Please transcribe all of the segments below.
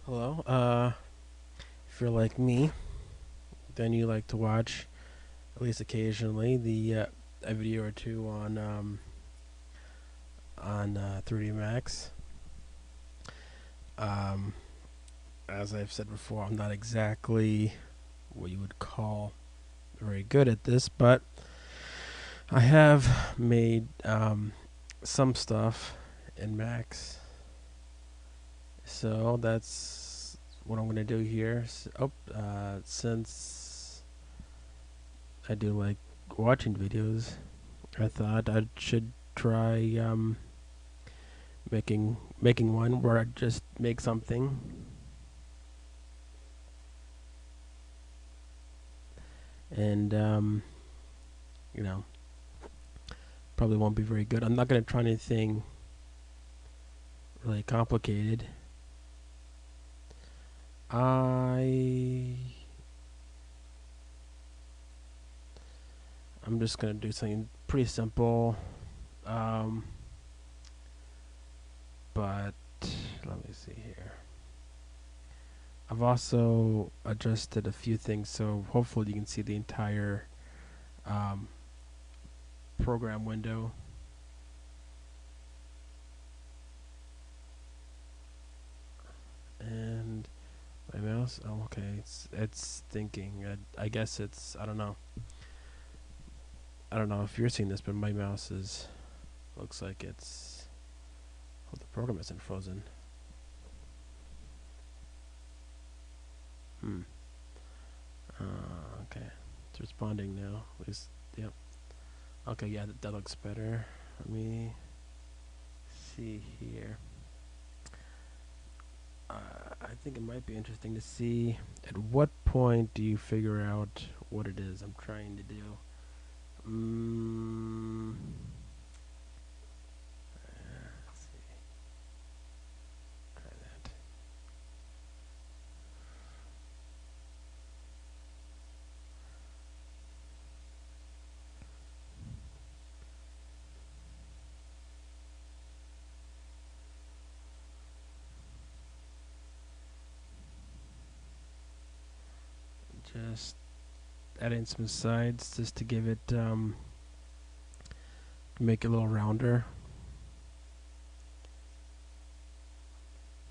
Hello. If you're like me, then you like to watch, at least occasionally, the a video or two on 3D Max. Um, as I've said before, I'm not exactly what you would call very good at this, but I have made some stuff in Max, so that's what I'm gonna do here. Since I do like watching videos, I thought I should try making one where I just make something and you know probably won't be very good. I'm not gonna try anything really complicated. I I'm just gonna do something pretty simple, um, but let me see here. I've also adjusted a few things, so hopefully you can see the entire um, program window. And my mouse. Oh, okay. It's thinking. I guess it's. I don't know. I don't know if you're seeing this, but my mouse is. Looks like it's. Oh, the program isn't frozen. Hmm. Okay. It's responding now. At least. Yep. Okay. Yeah. That looks better. Let me see here. I think it might be interesting to see at what point do you figure out what it is I'm trying to do. Mm, let's see. Try that. Just adding some sides just to give it make it a little rounder.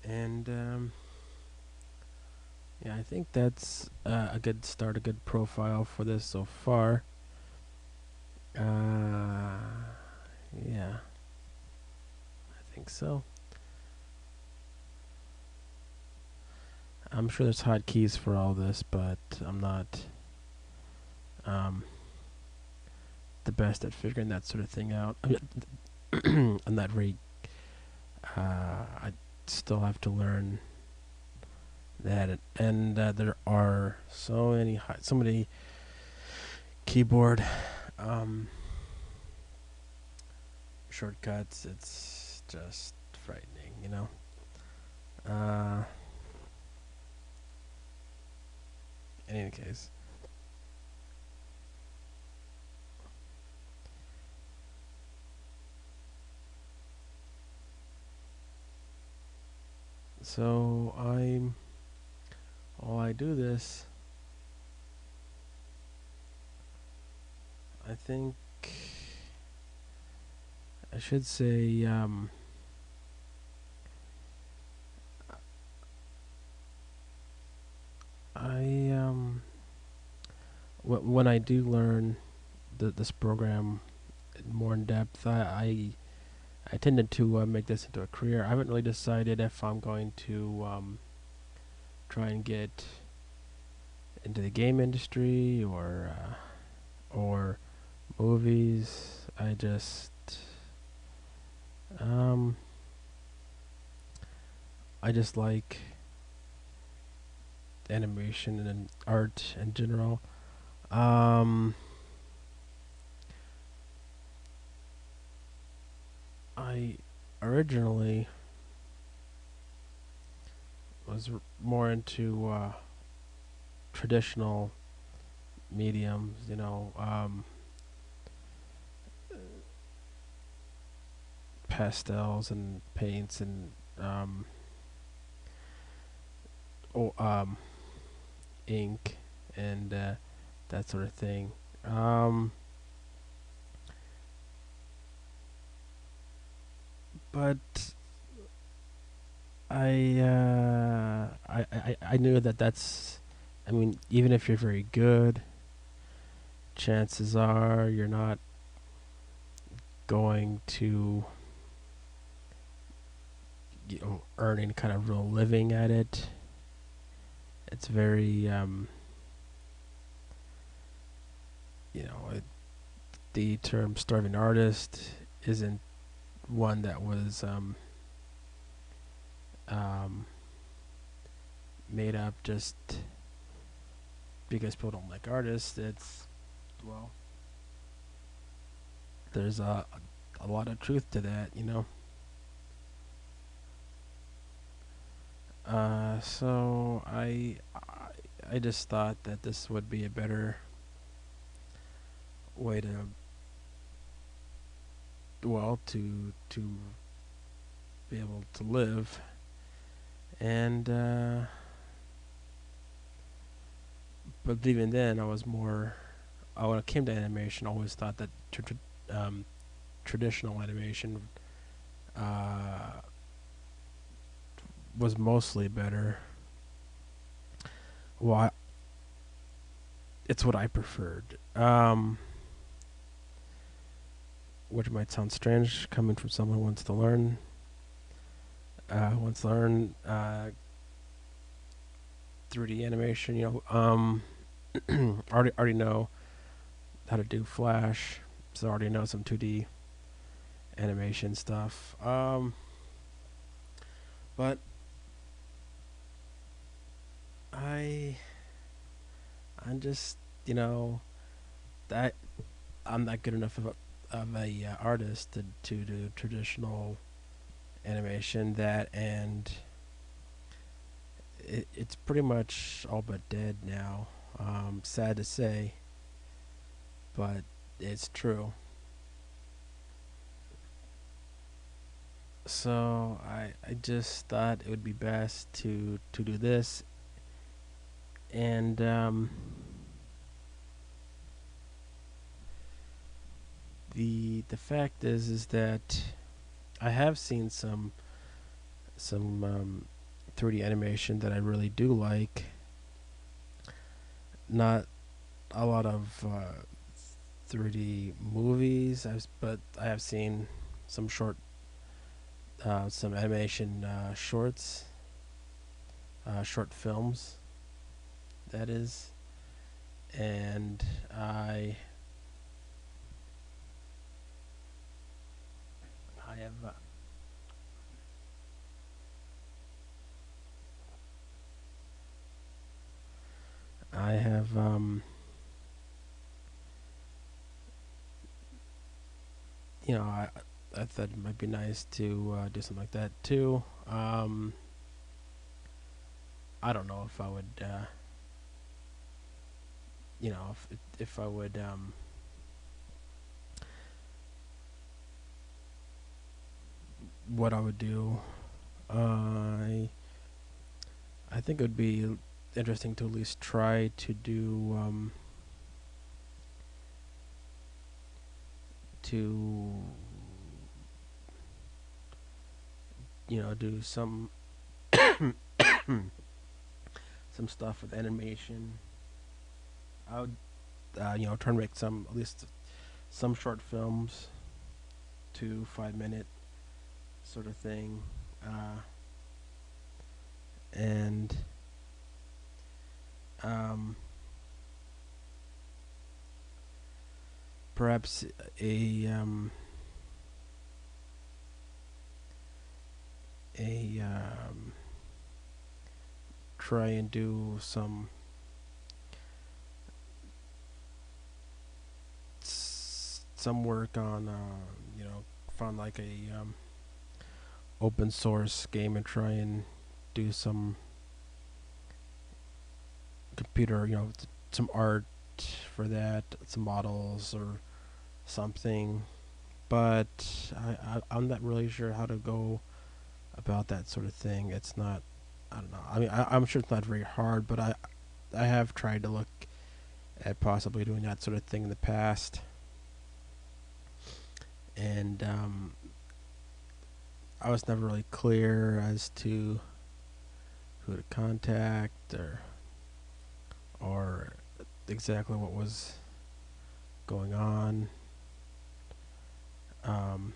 And yeah, I think that's a good start, a good profile for this so far. Yeah, I think so. I'm sure there's hotkeys for all this, but I'm not um, the best at figuring that sort of thing out. I'm not very. I still have to learn that, and there are so many keyboard um, shortcuts. It's just frightening, you know. Uh, in any case, so I'm while I do this, I think I should say I when I do learn this program more in depth, I tended to make this into a career. I haven't really decided if I'm going to try and get into the game industry or movies. Um, I just like animation and art in general. Um, I originally was more into traditional mediums, pastels and paints and um, oh, ink and that sort of thing. Um, but I knew that that's. I mean, even if you're very good, chances are you're not going to earn any kind of real living at it. It's very the term starving artist isn't one that was um, made up just because people don't like artists. It's well, there's a lot of truth to that, you know. So I just thought that this would be a better way to to be able to live, and but even then I was more when it came to animation I always thought that traditional animation uh, was mostly better. Well, it's what I preferred. Which might sound strange coming from someone who wants to learn. Wants to learn 3D animation. Already know how to do Flash, so I already know some 2D animation stuff. But I I'm just that I'm not good enough of a artist to do traditional animation. That and it's pretty much all but dead now. Sad to say, but it's true. So I just thought it would be best to do this, and the fact is that I have seen some 3D animation that I really do like. Not a lot of 3D movies, but I have seen some some animation shorts, short films. That is, and I have I have I thought it might be nice to do something like that too. I don't know if I would, if I would, what I would do. I think it would be interesting to at least try to do to do some stuff with animation. I would try to make some at least some short films, 2 5 minute sort of thing, and um, perhaps a try and do some work on find like a open source game and try and do some computer some art for that, some models or something. But I'm not really sure how to go about that sort of thing. It's not I don't know. I mean, I'm sure it's not very hard, but I have tried to look at possibly doing that sort of thing in the past, and I was never really clear as to who to contact or exactly what was going on. Um,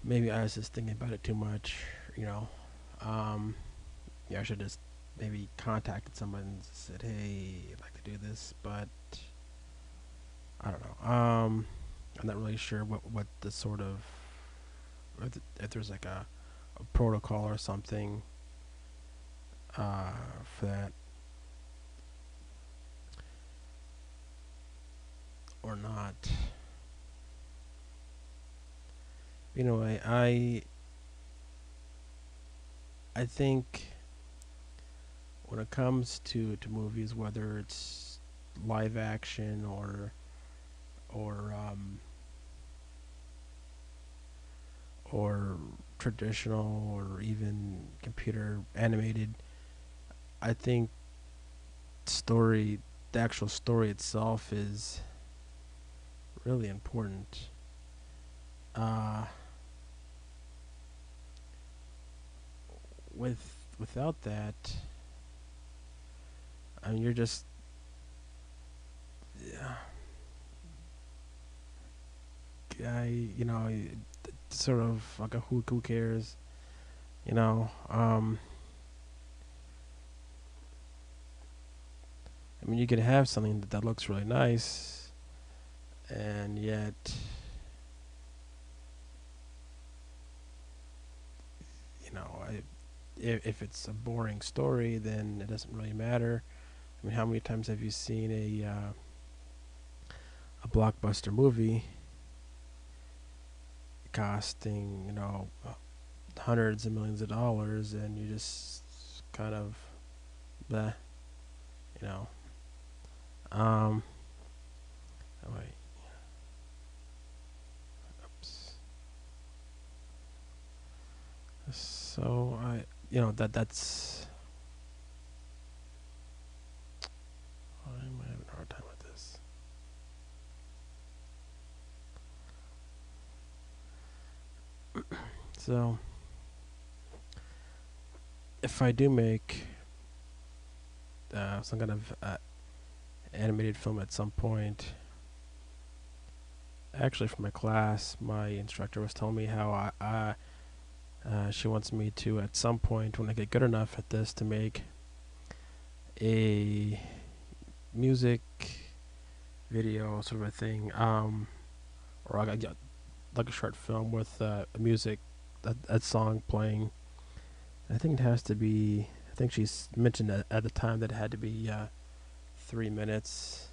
Maybe I was just thinking about it too much, you know. Um, yeah, I should just maybe contacted someone and said, "Hey, I'd like to do this," but I don't know. I'm not really sure what the sort of if there's like a protocol or something for that or not. Anyway, I think when it comes to movies, whether it's live action or or traditional or even computer animated, I think story the actual story itself is really important. Uh, without that, I mean, you're just yeah, you know, sort of like a who cares, you know. I mean, you could have something that looks really nice, and yet, you know, if it's a boring story, then it doesn't really matter. I mean, how many times have you seen a blockbuster movie costing, hundreds of millions of dollars, and you just kind of, bleh, you know. Um, oh wait, oops. So that's. Why am I having a hard time with this? So if I do make some kind of animated film at some point, actually for my class, my instructor was telling me how she wants me to at some point when I get good enough at this to make a music video sort of a thing, or like a short film with music, a song playing. I think it has to be. I think she's mentioned at the time that it had to be 3 minutes,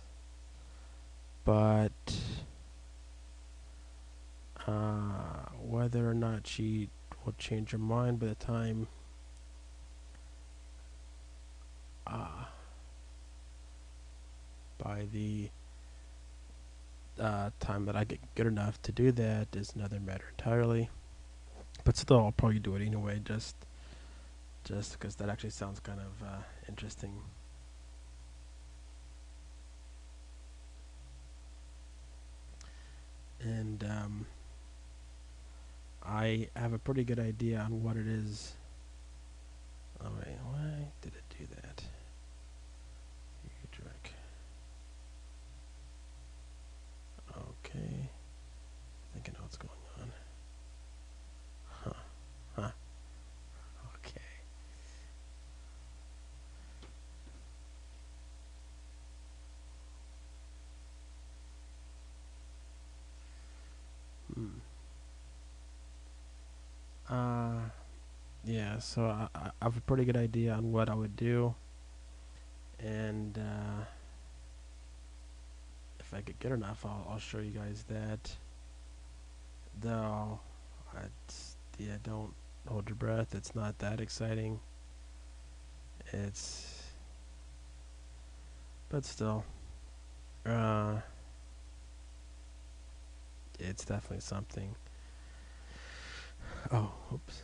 but whether or not she will change her mind by the time uh, by the time that I get good enough to do that is another matter entirely. But still, I'll probably do it anyway, just because that actually sounds kind of interesting. And I have a pretty good idea on what it is. Oh wait, why did it do that? Drag. Okay, I think I know what's going on. Huh? Huh? Okay. Hmm. Uh, yeah. So I have a pretty good idea on what I would do, and if I get good enough, I'll show you guys that. Though, yeah, don't hold your breath. It's not that exciting. It's, but still, uh, it's definitely something. Oh, oops.